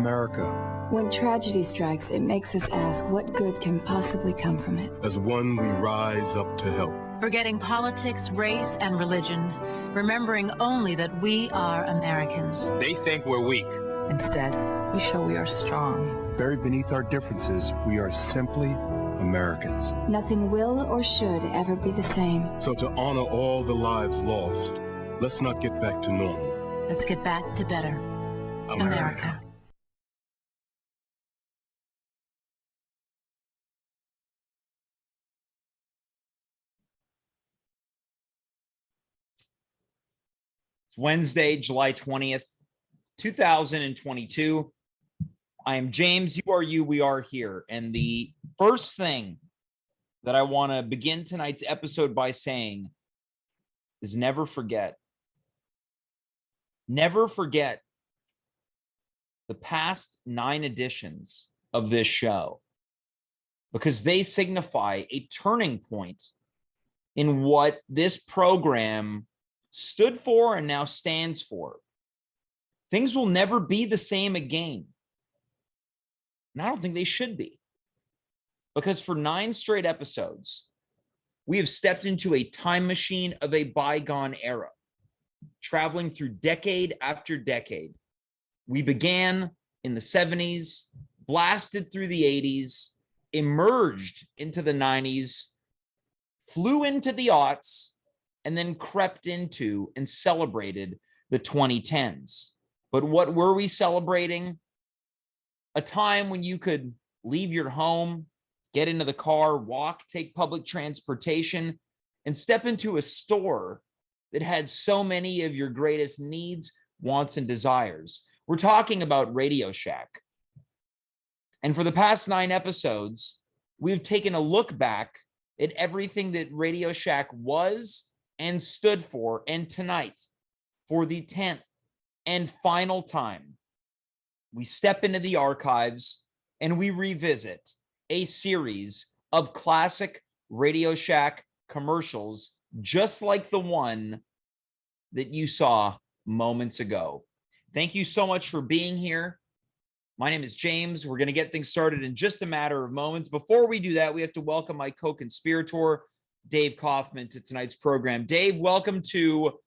America. When tragedy strikes, it makes us ask what good can possibly come from it. As one, we rise up to help. Forgetting politics, race, and religion, remembering only that we are Americans. They think we're weak. Instead, we show we are strong. Buried beneath our differences, we are simply Americans. Nothing will or should ever be the same. So to honor all the lives lost, let's not get back to normal. Let's get back to better. America. It's Wednesday, July 20th, 2022. I am James. You are you. We are here. And the first thing that I want to begin tonight's episode by saying is never forget. Never forget the past 9 editions of this show, because they signify a turning point in what this program stood for and now stands for. Things will never be the same again. And I don't think they should be. Because for 9 straight episodes, we have stepped into a time machine of a bygone era, traveling through decade after decade. We began in the 70s, blasted through the 80s, emerged into the 90s, flew into the aughts, and then crept into and celebrated the 2010s. But what were we celebrating? A time when you could leave your home, get into the car, walk, take public transportation, and step into a store that had so many of your greatest needs, wants, and desires. We're talking about Radio Shack. And for the past 9 episodes, we've taken a look back at everything that Radio Shack was and stood for. And tonight, for the 10th and final time, we step into the archives and we revisit a series of classic Radio Shack commercials, just like the one that you saw moments ago. Thank you so much for being here. My name is James. We're going to get things started in just a matter of moments. Before we do that, we have to welcome my co-conspirator, Dave Kaufman, to tonight's program. Dave, welcome to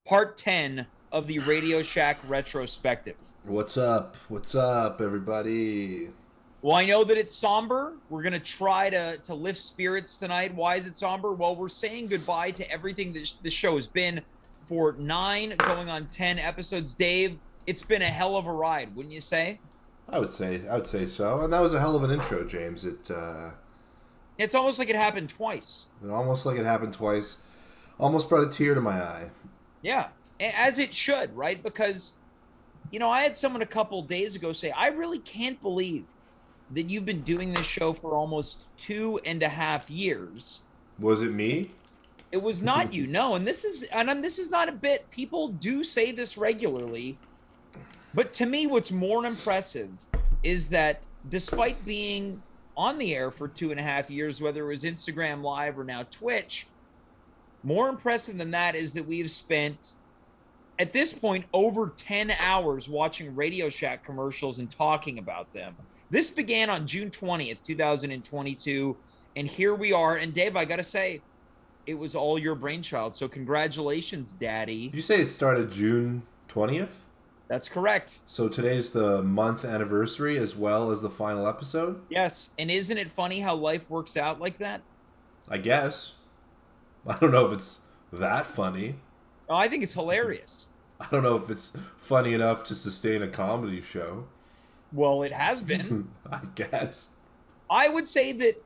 part 10 of the Radio Shack Retrospective. What's up? What's up, everybody? Well, I know that it's somber. We're going to try to lift spirits tonight. Why is it somber? Well, we're saying goodbye to everything that this show has been for 9 going on 10 episodes. Dave, it's been a hell of a ride, wouldn't you say? I would say so. And that was a hell of an intro, James. It's almost like it happened twice. Almost like it happened twice. Almost brought a tear to my eye. Yeah, as it should, right? Because, you know, I had someone a couple days ago say, I really can't believe that you've been doing this show for almost 2.5 years. Was it me? It was not you, no. And this is not a bit. People do say this regularly. But to me, what's more impressive is that despite being on the air for 2.5 years, whether it was Instagram Live or now Twitch, more impressive than that is that we have spent, at this point, over 10 hours watching Radio Shack commercials and talking about them. This began on June 20th, 2022, and here we are. And Dave, I got to say, it was all your brainchild. So congratulations, Daddy. Did you say it started June 20th? That's correct. So today's the month anniversary as well as the final episode? Yes. And isn't it funny how life works out like that? I guess. I don't know if it's that funny. Oh, I think it's hilarious. I don't know if it's funny enough to sustain a comedy show. Well, it has been. I guess. I would say that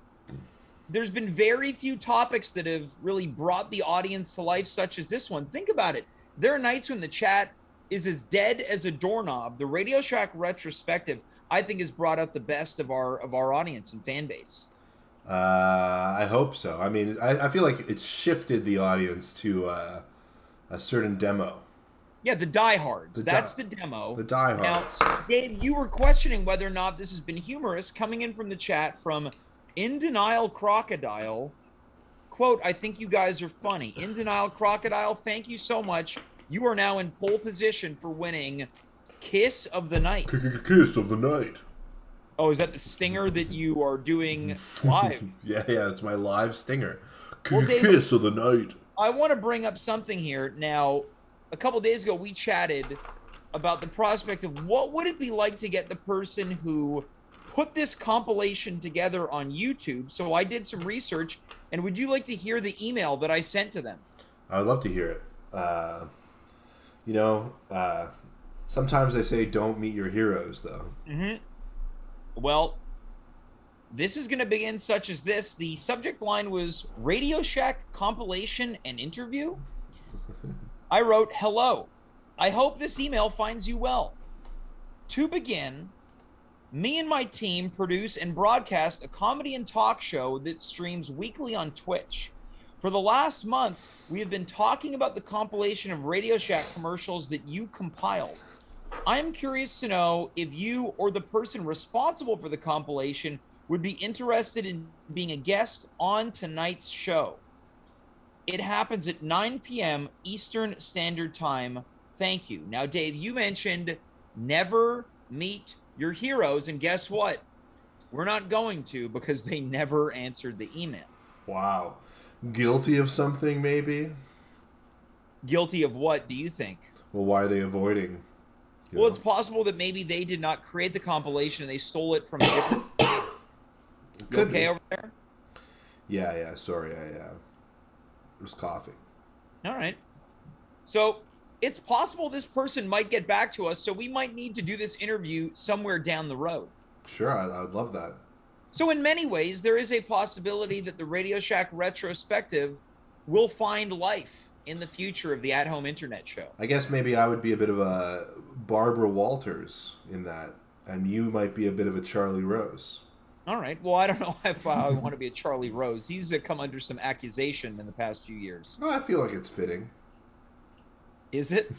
there's been very few topics that have really brought the audience to life, such as this one. Think about it. There are nights when the chat is as dead as a doorknob. The Radio Shack Retrospective, I think, has brought out the best of our audience and fan base. I hope so. I mean, I feel like it's shifted the audience to a certain demo. Yeah, the diehards. That's the demo. The diehards. Now, Dave, you were questioning whether or not this has been humorous. Coming in from the chat from In Denial Crocodile, quote, I think you guys are funny. In Denial Crocodile, thank you so much. You are now in pole position for winning Kiss of the Night. Kiss of the night. Oh, is that the stinger that you are doing live? Yeah, it's my live stinger. Well, Dave, Kiss of the night. I want to bring up something here. Now, a couple days ago, we chatted about the prospect of what would it be like to get the person who put this compilation together on YouTube. So I did some research, and would you like to hear the email that I sent to them? I would love to hear it. Sometimes they say don't meet your heroes, though. Mm-hmm. Well, this is going to begin such as this. The subject line was Radio Shack compilation and interview. I wrote, hello. I hope this email finds you well. To begin, me and my team produce and broadcast a comedy and talk show that streams weekly on Twitch. For the last month, we have been talking about the compilation of Radio Shack commercials that you compiled. I'm curious to know if you or the person responsible for the compilation would be interested in being a guest on tonight's show. It happens at 9 p.m. Eastern Standard Time. Thank you. Now, Dave, you mentioned never meet your heroes, and guess what? We're not going to, because they never answered the email. Wow. Guilty of something, maybe? Guilty of what, do you think? Well, why are they avoiding? Well, it's possible that maybe they did not create the compilation and they stole it from a different... You okay over there? Yeah. Sorry, I was coughing. All right. So it's possible this person might get back to us, so we might need to do this interview somewhere down the road. Sure, I would love that. So in many ways, there is a possibility that the Radio Shack Retrospective will find life in the future of the at-home internet show. I guess maybe I would be a bit of a Barbara Walters in that, and you might be a bit of a Charlie Rose. All right. Well, I don't know if I want to be a Charlie Rose. He's come under some accusation in the past few years. Oh, I feel like it's fitting. Is it?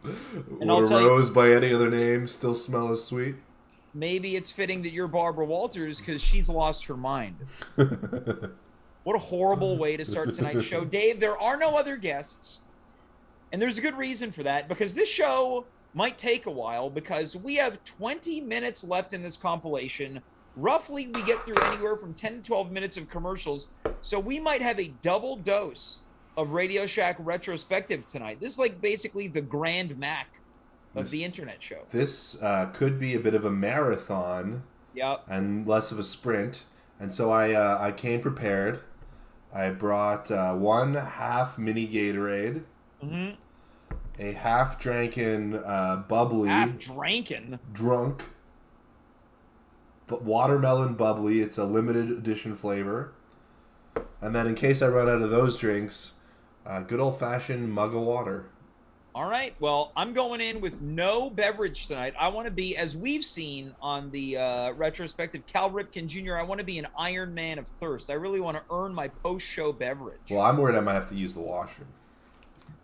Would a rose by any other name still smell as sweet? Maybe it's fitting that you're Barbara Walters because she's lost her mind. What a horrible way to start tonight's show. Dave, there are no other guests. And there's a good reason for that, because this show might take a while, because we have 20 minutes left in this compilation. Roughly, we get through anywhere from 10 to 12 minutes of commercials. So we might have a double dose of Radio Shack Retrospective tonight. This is like basically the Grand Mac of the internet show. This could be a bit of a marathon, and less of a sprint. And so I came prepared. I brought 1 half mini Gatorade, a half dranken bubbly, drunk, but watermelon bubbly. It's a limited edition flavor. And then in case I run out of those drinks, good old fashioned mug of water. All right. Well, I'm going in with no beverage tonight. I want to be, as we've seen on the retrospective, Cal Ripken Jr., I want to be an Iron Man of thirst. I really want to earn my post-show beverage. Well, I'm worried I might have to use the washroom.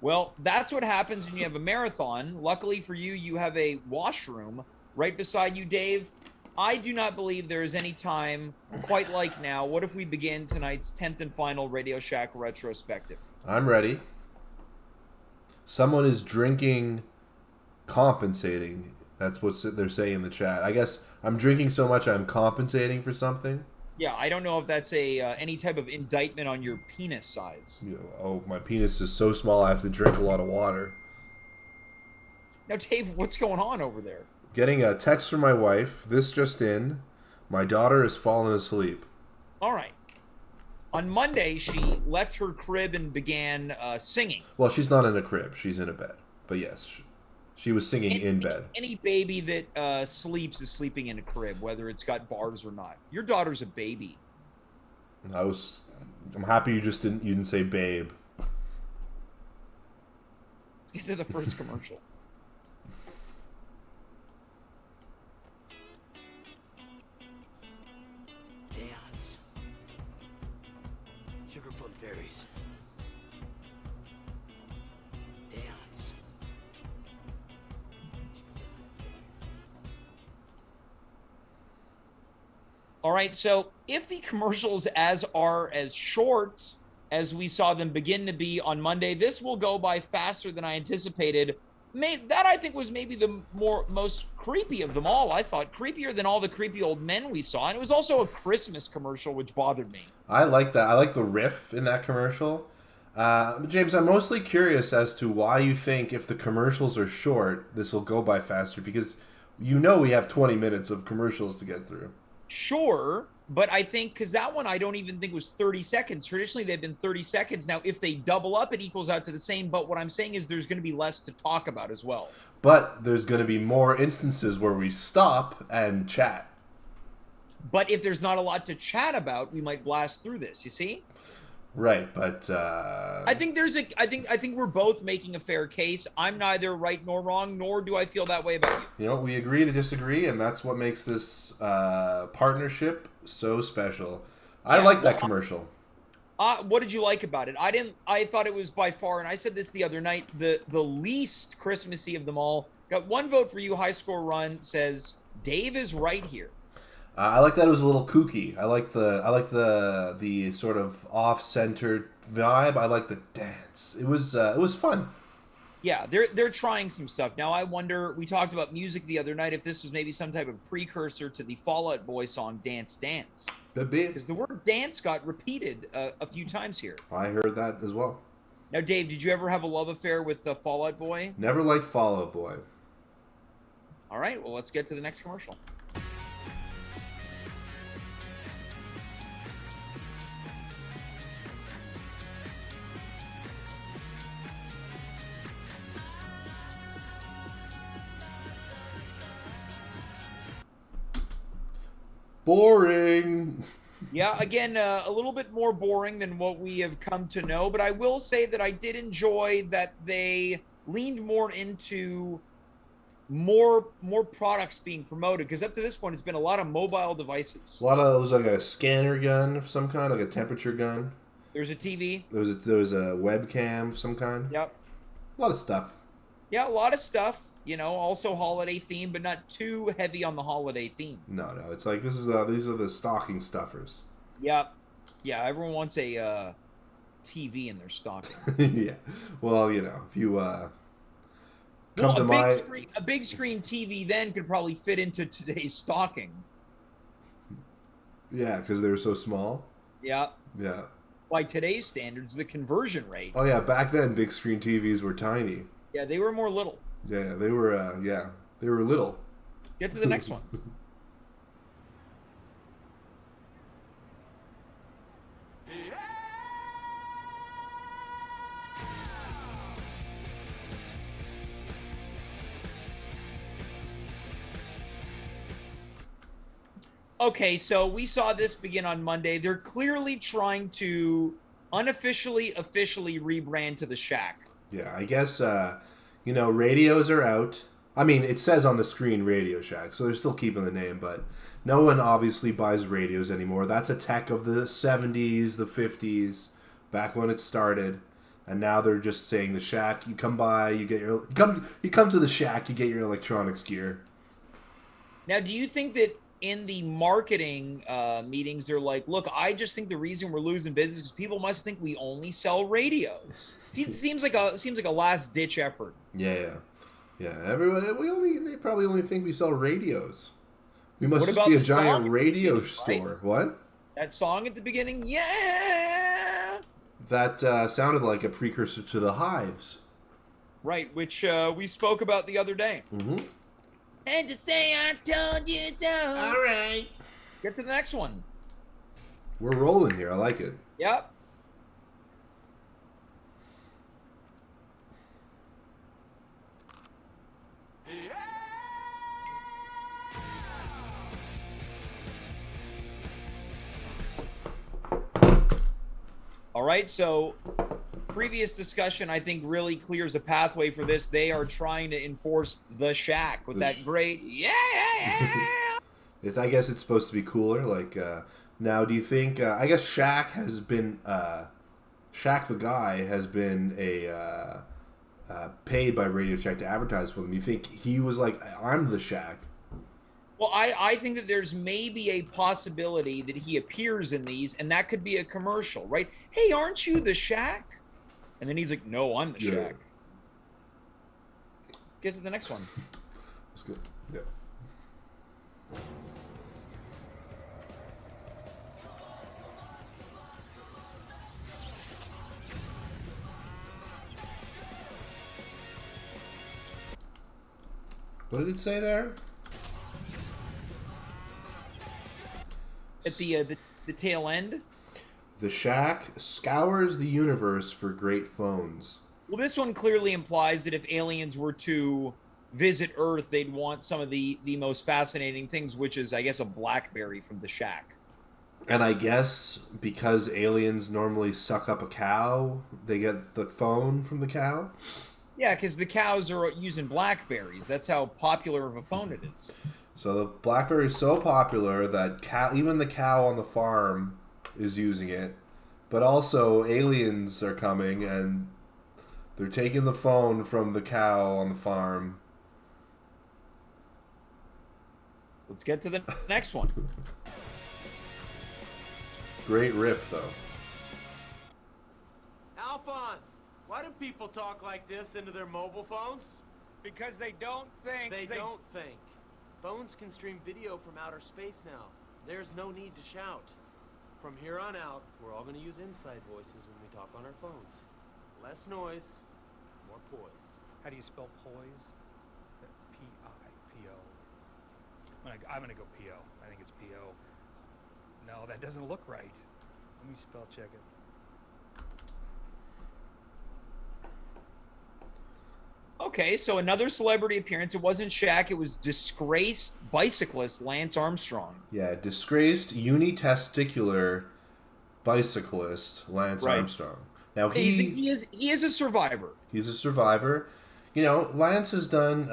Well, that's what happens when you have a marathon. Luckily for you, you have a washroom right beside you, Dave. I do not believe there is any time quite like now. What if we begin tonight's 10th and final Radio Shack retrospective? I'm ready. Someone is drinking, compensating. That's what they're saying in the chat. I guess I'm drinking so much I'm compensating for something. Yeah, I don't know if that's a any type of indictment on your penis size. Oh, my penis is so small I have to drink a lot of water. Now, Dave, what's going on over there? Getting a text from my wife. This just in. My daughter has fallen asleep. All right. On Monday, she left her crib and began singing. Well, she's not in a crib. She's in a bed. But yes, she was singing in bed. Any baby that sleeps is sleeping in a crib, whether it's got bars or not. Your daughter's a baby. I'm happy you didn't say babe. Let's get to the first commercial. Dance. Sugarfoot fairies. Dance. All right, so if the commercials are as short as we saw them begin to be on Monday. This will go by faster than I anticipated. That I think was maybe the most creepy of them all. I thought creepier than all the creepy old men we saw. And it was also a Christmas commercial, which bothered me. I like that. I like the riff in that commercial. James, I'm mostly curious as to why you think if the commercials are short, this will go by faster, because you know we have 20 minutes of commercials to get through. Sure, but I think because that one I don't even think was 30 seconds. Traditionally, they've been 30 seconds. Now, if they double up, it equals out to the same. But what I'm saying is there's going to be less to talk about as well. But there's going to be more instances where we stop and chat. But if there's not a lot to chat about, we might blast through this, you see? Right, but I think I think we're both making a fair case. I'm neither right nor wrong, nor do I feel that way about you. You know, we agree to disagree, and that's what makes this partnership so special. I like that commercial. What did you like about it? I thought it was by far, and I said this the other night, the least Christmassy of them all. Got one vote for you. High score run says Dave is right here. I like that it was a little kooky. I like the sort of off-center vibe. I like the dance. It was fun. Yeah, they're trying some stuff. Now I wonder, we talked about music the other night, if this was maybe some type of precursor to the Fall Out Boy song Dance Dance. Could be. Because the word dance got repeated a few times here. I heard that as well. Now, Dave, did you ever have a love affair with Fall Out Boy? Never liked Fall Out Boy. All right, well, let's get to the next commercial. Boring. Yeah, again, a little bit more boring than what we have come to know, but I will say that I did enjoy that they leaned more into more products being promoted, because up to this point, it's been a lot of mobile devices. A lot of, it was like a scanner gun of some kind, like a temperature gun. There's a TV. There was a webcam of some kind. Yep. A lot of stuff. Yeah, a lot of stuff. You know, also holiday theme, but not too heavy on the holiday theme. No, it's like these are the stocking stuffers. Yep. Yeah, everyone wants a TV in their stocking. Yeah. Well, you know, if you a big screen TV then could probably fit into today's stocking. Yeah, because they were so small. Yeah. Yeah. By today's standards, the conversion rate. Oh yeah, back then big screen TVs were tiny. Yeah, they were more little. Yeah, they were. They were little. Get to the next one. Okay, so we saw this begin on Monday. They're clearly trying to officially rebrand to the Shack. Yeah, I guess, radios are out. I mean, it says on the screen Radio Shack, so they're still keeping the name, but no one obviously buys radios anymore. That's a tech of the 70s, the 50s, back when it started. And now they're just saying the Shack, you come by, you come to the Shack, you get your electronics gear. Now, do you think that in the marketing meetings, they're like, look, I just think the reason we're losing business is people must think we only sell radios. It seems like a last ditch effort. Yeah. Everyone, they probably only think we sell radios. We must just be a giant radio store. Right? What? That song at the beginning, yeah. That sounded like a precursor to the Hives. Right, which we spoke about the other day. Mm-hmm. And to say I told you so. All right. Get to the next one. We're rolling here. I like it. Yep. All right, so previous discussion, I think, really clears a pathway for this. They are trying to enforce the Shack with that great, yeah. I guess it's supposed to be cooler. Like, now, do you think, I guess Shaq has been, Shaq the guy has been paid by Radio Shack to advertise for them. You think he was like, I'm the Shack? Well, I think that there's maybe a possibility that he appears in these, and that could be a commercial, right? Hey, aren't you the Shack? And then he's like, no, I'm the Shack. Get to the next one. That's good. Yeah. What did it say there? At the tail end? The Shack scours the universe for great phones. Well, this one clearly implies that if aliens were to visit Earth, they'd want some of the most fascinating things, which is, I guess, a BlackBerry from the Shack. And I guess because aliens normally suck up a cow, they get the phone from the cow? Yeah, because the cows are using BlackBerries. That's how popular of a phone it is. So the BlackBerry is so popular that even the cow on the farm is using it. But also aliens are coming and they're taking the phone from the cow on the farm. Let's get to the next one. Great riff, though. Alphonse, why do people talk like this into their mobile phones? Because they don't think. They don't think. Phones can stream video from outer space now. There's no need to shout. From here on out, we're all going to use inside voices when we talk on our phones. Less noise, more poise. How do you spell poise? P-I-P-O. I'm gonna go P-O. I think it's P-O. No, that doesn't look right. Let me spell check it. Okay, so another celebrity appearance. It wasn't Shaq. It was disgraced bicyclist Lance Armstrong. Yeah, disgraced unitesticular bicyclist Lance Armstrong. Now he is a survivor. He's a survivor. You know, Lance has done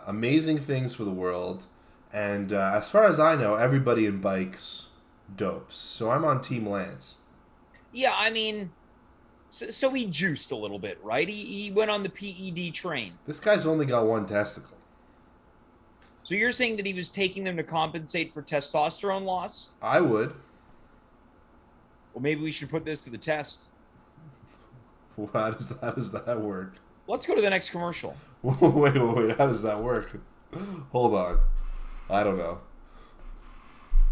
amazing things for the world, and as far as I know, everybody in bikes dopes. So I'm on Team Lance. Yeah, I mean, so he juiced a little bit, right? He went on the PED train. This guy's only got one testicle. So you're saying that he was taking them to compensate for testosterone loss? I would. Well, maybe we should put this to the test. How does that work? Let's go to the next commercial. Wait. How does that work? Hold on. I don't know.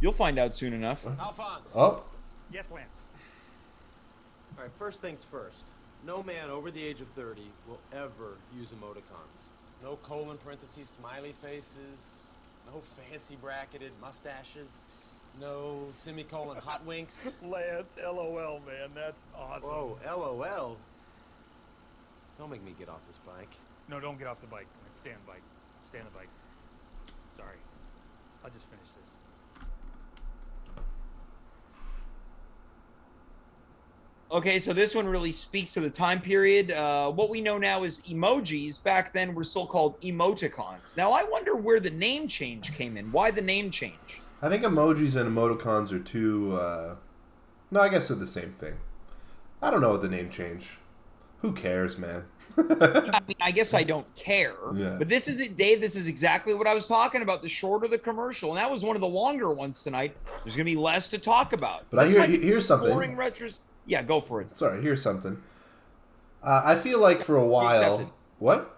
You'll find out soon enough. Alphonse! Oh. Yes, Lance. All right, first things first. No man over the age of 30 will ever use emoticons. No colon parentheses, smiley faces, no fancy bracketed mustaches, no semicolon hot winks. Lance, LOL, man. That's awesome. Whoa, LOL? Don't make me get off this bike. No, don't get off the bike. Stay on the bike. Stay on the bike. Sorry. I'll just finish this. Okay, so this one really speaks to the time period. What we know now is emojis. Back then were still called emoticons. Now, I wonder where the name change came in. Why the name change? I think emojis and emoticons are two... No, I guess they're the same thing. I don't know what the name change. Who cares, man? I mean, I guess I don't care. Yeah. But this is it, Dave. This is exactly what I was talking about. The shorter the commercial, and that was one of the longer ones tonight. There's going to be less to talk about. But here's something. Boring Yeah, go for it. Sorry, here's something. I feel like for a while... Accepted. What?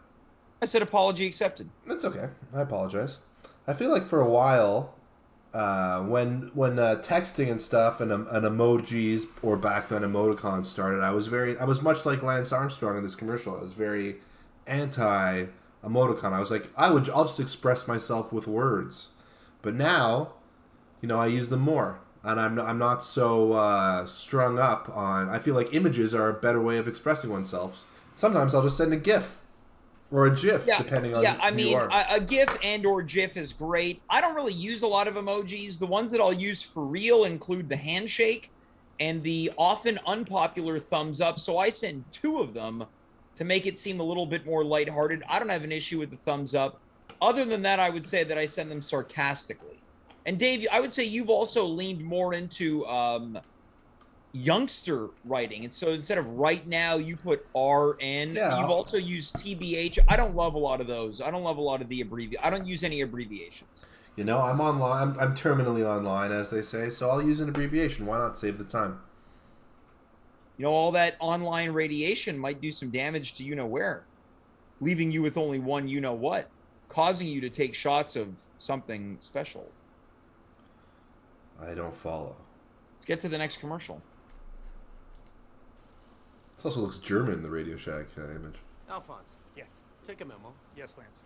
I said apology accepted. That's okay. I apologize. I feel like for a while, when texting and stuff and emojis or back then emoticons started, I was much like Lance Armstrong in this commercial. I was very anti emoticon. I was like, I'll just express myself with words. But now, I use them more. And I'm not so strung up on... I feel like images are a better way of expressing oneself. Sometimes I'll just send a GIF or a GIF, depending on who you are. A GIF and or GIF is great. I don't really use a lot of emojis. The ones that I'll use for real include the handshake and the often unpopular thumbs up. So I send 2 of them to make it seem a little bit more lighthearted. I don't have an issue with the thumbs up. Other than that, I would say that I send them sarcastically. And Dave, I would say you've also leaned more into youngster writing. And so instead of right now, you put RN. Yeah. You've also used TBH. I don't love a lot of those. I don't love a lot of the I don't use any abbreviations. You know, I'm online. I'm terminally online, as they say, so I'll use an abbreviation. Why not save the time? You know, all that online radiation might do some damage to you-know-where, leaving you with only one you-know-what, causing you to take shots of something special. I don't follow. Let's get to the next commercial. This also looks German in the Radio Shack image. Alphonse, Yes. take a memo. Yes, Lance.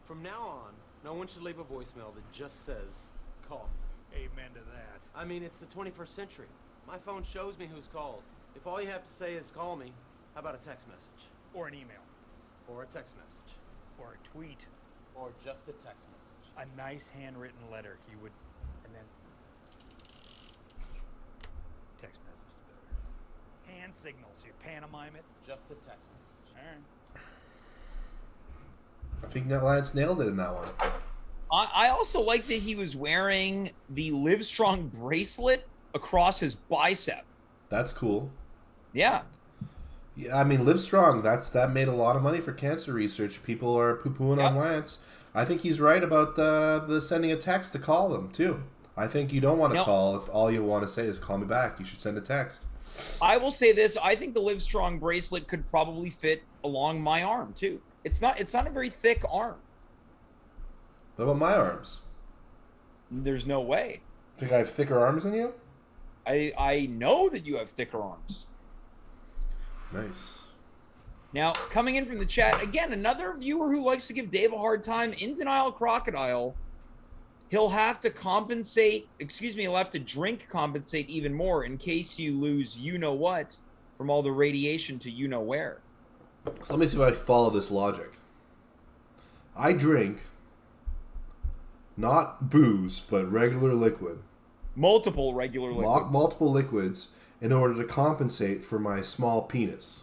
From now on, no one should leave a voicemail that just says, call. Amen to that. I mean, it's the 21st century. My phone shows me who's called. If all you have to say is call me, how about a text message? Or an email. Or a text message? Or a tweet. Or just a text message? A nice handwritten letter. You would, and then text message is better. Hand signals. You pantomime it. Just a text message. All right. I think that Lance nailed it in that one. I also like that he was wearing the Livestrong bracelet across his bicep. That's cool. Yeah. Yeah, I mean, Live Strong. That made a lot of money for cancer research. People are poo-pooing on Lance. I think he's right about the sending a text to call them too. I think you don't want to call if all you want to say is call me back. You should send a text. I will say this: I think the Livestrong bracelet could probably fit along my arm too. It's not a very thick arm. What about my arms? There's no way. Think I have thicker arms than you? I know that you have thicker arms. Nice. Now, coming in from the chat, again, another viewer who likes to give Dave a hard time, In Denial Crocodile. He'll have to he'll have to drink compensate even more in case you lose you-know-what from all the radiation to you-know-where. So let me see if I follow this logic. I drink not booze, but regular liquid. Multiple regular liquids. Multiple liquids in order to compensate for my small penis.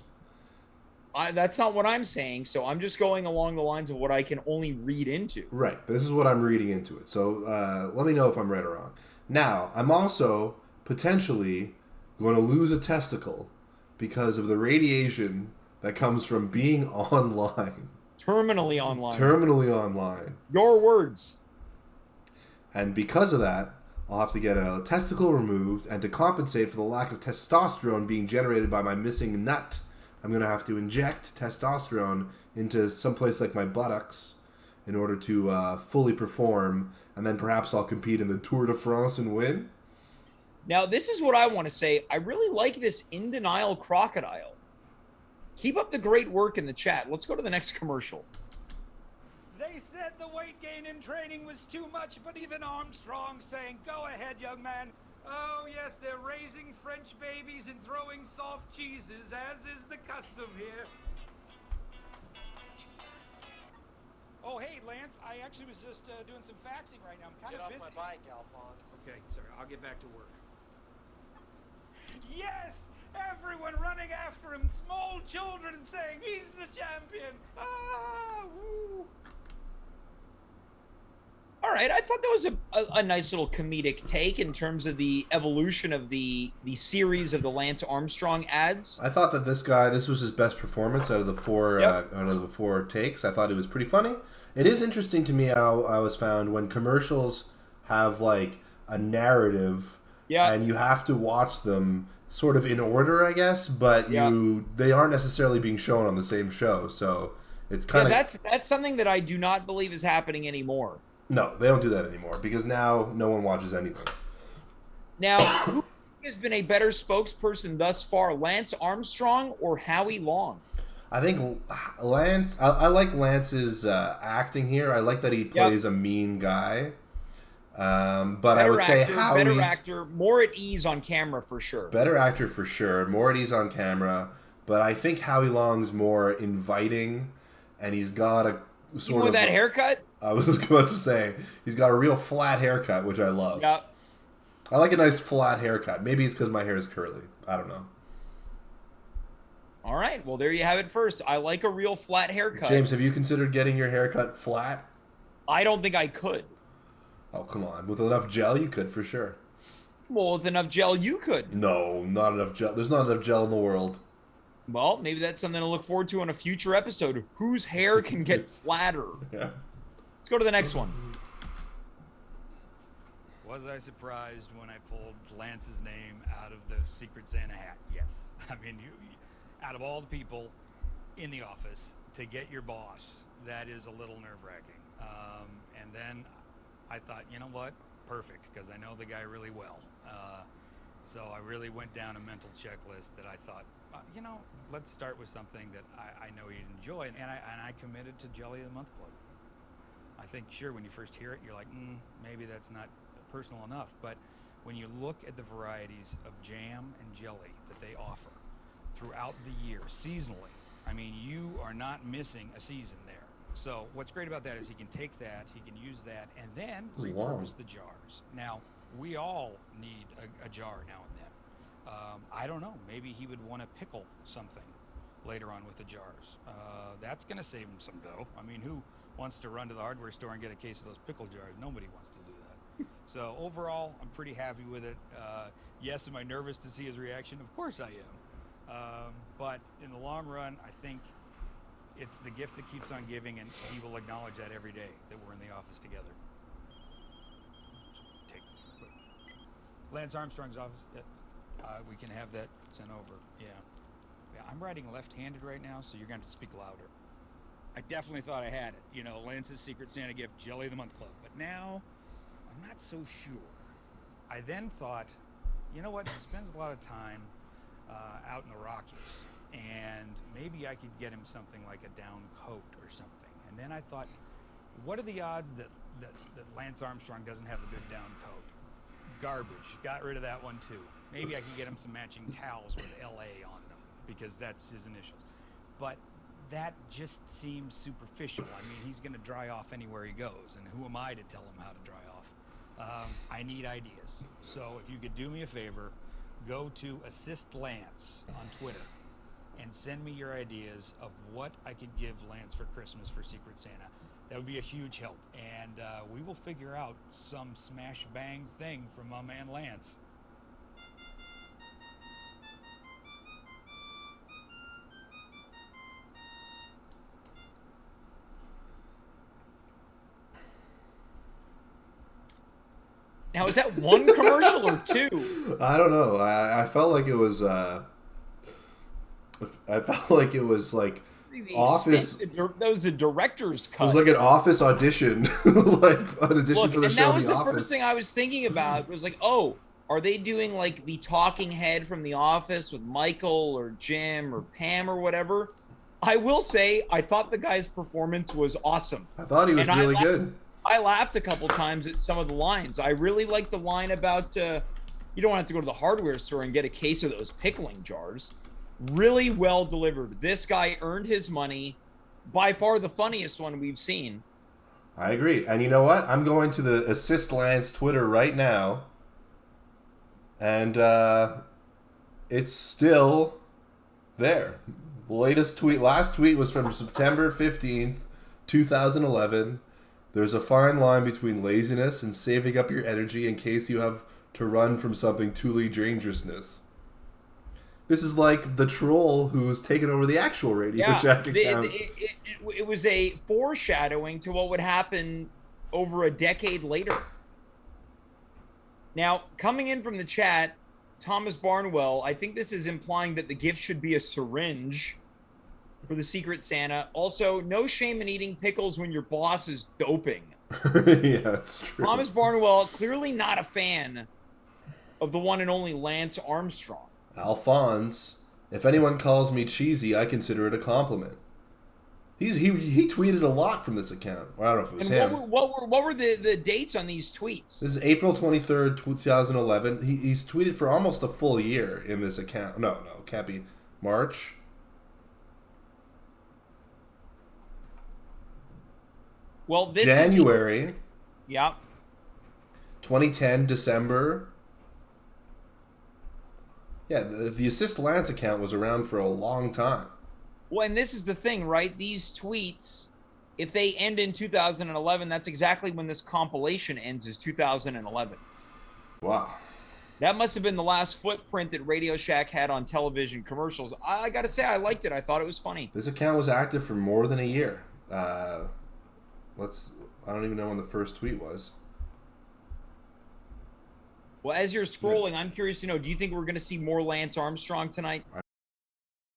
That's not what I'm saying, so I'm just going along the lines of what I can only read into. Right, this is what I'm reading into it. So let me know if I'm right or wrong. Now, I'm also potentially going to lose a testicle because of the radiation that comes from being online. Terminally online. Terminally online. Your words. And because of that, I'll have to get a testicle removed, and to compensate for the lack of testosterone being generated by my missing nut, I'm going to have to inject testosterone into someplace like my buttocks in order to fully perform, and then perhaps I'll compete in the Tour de France and win. Now, this is what I want to say. I really like this In Denial Crocodile. Keep up the great work in the chat. Let's go to the next commercial. They said the weight gain in training was too much, but even Armstrong saying, go ahead, young man. Oh, yes, they're raising French babies and throwing soft cheeses, as is the custom here. Oh, hey, Lance, I actually was just doing some faxing right now. I'm kind of busy. Get off my bike, Alphonse. Okay, sorry, I'll get back to work. Yes! Everyone running after him, small children saying, he's the champion! Ah, woo! All right, I thought that was a nice little comedic take in terms of the evolution of the series of the Lance Armstrong ads. I thought that this was his best performance out of the four takes. I thought it was pretty funny. It is interesting to me how I was found when commercials have like a narrative, and you have to watch them sort of in order, I guess, but they aren't necessarily being shown on the same show, so it's kind of that's something that I do not believe is happening anymore. No, they don't do that anymore because now no one watches anything. Now, who has been a better spokesperson thus far, Lance Armstrong or Howie Long? I think Lance. I like Lance's acting here. I like that he plays a mean guy. But better I would say Howie's better actor, more at ease on camera for sure. Better actor for sure, more at ease on camera. But I think Howie Long's more inviting, and he's got a sort of with that haircut. I was about to say he's got a real flat haircut, which I love. Yeah, I like a nice flat haircut. Maybe it's because my hair is curly. I don't know. All right, well there you have it. First, I like a real flat haircut. James, have you considered getting your haircut flat? I don't think I could. Oh, come on. With enough gel, you could for sure. Well, with enough gel, you could. No, not enough gel. There's not enough gel in the world. Well, maybe that's something to look forward to on a future episode. Whose hair can get flatter? Yeah. Let's go to the next one. Was I surprised when I pulled Lance's name out of the Secret Santa hat? Yes. I mean, you out of all the people in the office, to get your boss, that is a little nerve-wracking. And then I thought, you know what? Perfect, because I know the guy really well. So I really went down a mental checklist that I thought, let's start with something that I know you'd enjoy. And I committed to Jelly of the Month Club. I think, sure, when you first hear it, you're like, maybe that's not personal enough. But when you look at the varieties of jam and jelly that they offer throughout the year, seasonally, I mean, you are not missing a season there. So what's great about that is he can take that, he can use that, and then repurpose the jars. Now, we all need a jar now and then. I don't know, maybe he would want to pickle something later on with the jars. That's going to save him some dough. I mean, who wants to run to the hardware store and get a case of those pickle jars? Nobody wants to do that. So overall, I'm pretty happy with it. Yes, am I nervous to see his reaction? Of course I am. But in the long run, I think it's the gift that keeps on giving, and he will acknowledge that every day that we're in the office together. Lance Armstrong's office. Yeah. We can have that sent over. Yeah. I'm writing left-handed right now, so you're going to have to speak louder. I definitely thought I had it. You know, Lance's Secret Santa gift, Jelly of the Month Club. But now, I'm not so sure. I then thought, you know what? He spends a lot of time out in the Rockies, and maybe I could get him something like a down coat or something. And then I thought, what are the odds that Lance Armstrong doesn't have a good down coat? Garbage. Got rid of that one too. Maybe I could get him some matching towels with LA on them, because that's his initials. But that just seems superficial. I mean, he's going to dry off anywhere he goes, and who am I to tell him how to dry off? I need ideas. So if you could do me a favor, go to Assist Lance on Twitter and send me your ideas of what I could give Lance for Christmas for Secret Santa. That would be a huge help. And we will figure out some smash bang thing from my man Lance. Now, is that one commercial or two? I don't know. I felt like it was. I felt like it was like Office. That was the director's cut. It was like an Office audition, like an audition for the show that was The Office. First thing I was thinking about was like, oh, are they doing like the talking head from The Office with Michael or Jim or Pam or whatever? I will say, I thought the guy's performance was awesome. I thought he was really good. I laughed a couple times at some of the lines. I really like the line about you don't have to go to the hardware store and get a case of those pickling jars. Really well delivered. This guy earned his money. By far the funniest one we've seen. I agree. And you know what? I'm going to the Assist Lance Twitter right now. And it's still there. The last tweet was from September 15th, 2011. There's a fine line between laziness and saving up your energy in case you have to run from something truly dangerousness. This is like the troll who's taken over the actual Radio Shack account. It was a foreshadowing to what would happen over a decade later. Now, coming in from the chat, Thomas Barnwell, I think this is implying that the gift should be a syringe for the Secret Santa. Also, no shame in eating pickles when your boss is doping. Yeah, that's true. Thomas Barnwell, clearly not a fan of the one and only Lance Armstrong. Alphonse, if anyone calls me cheesy, I consider it a compliment. He tweeted a lot from this account. Well, I don't know if it was him. What were the dates on these tweets? This is April 23rd, 2011. He's tweeted for almost a full year in this account. No, can't be. March. Well, this January. Yeah. 2010, December. Yeah, the Assist Lance account was around for a long time. Well, and this is the thing, right? These tweets, if they end in 2011, that's exactly when this compilation ends, is 2011. Wow. That must have been the last footprint that Radio Shack had on television commercials. I got to say, I liked it. I thought it was funny. This account was active for more than a year. I don't even know when the first tweet was. Well, as you're scrolling, I'm curious to know, do you think we're going to see more Lance Armstrong tonight?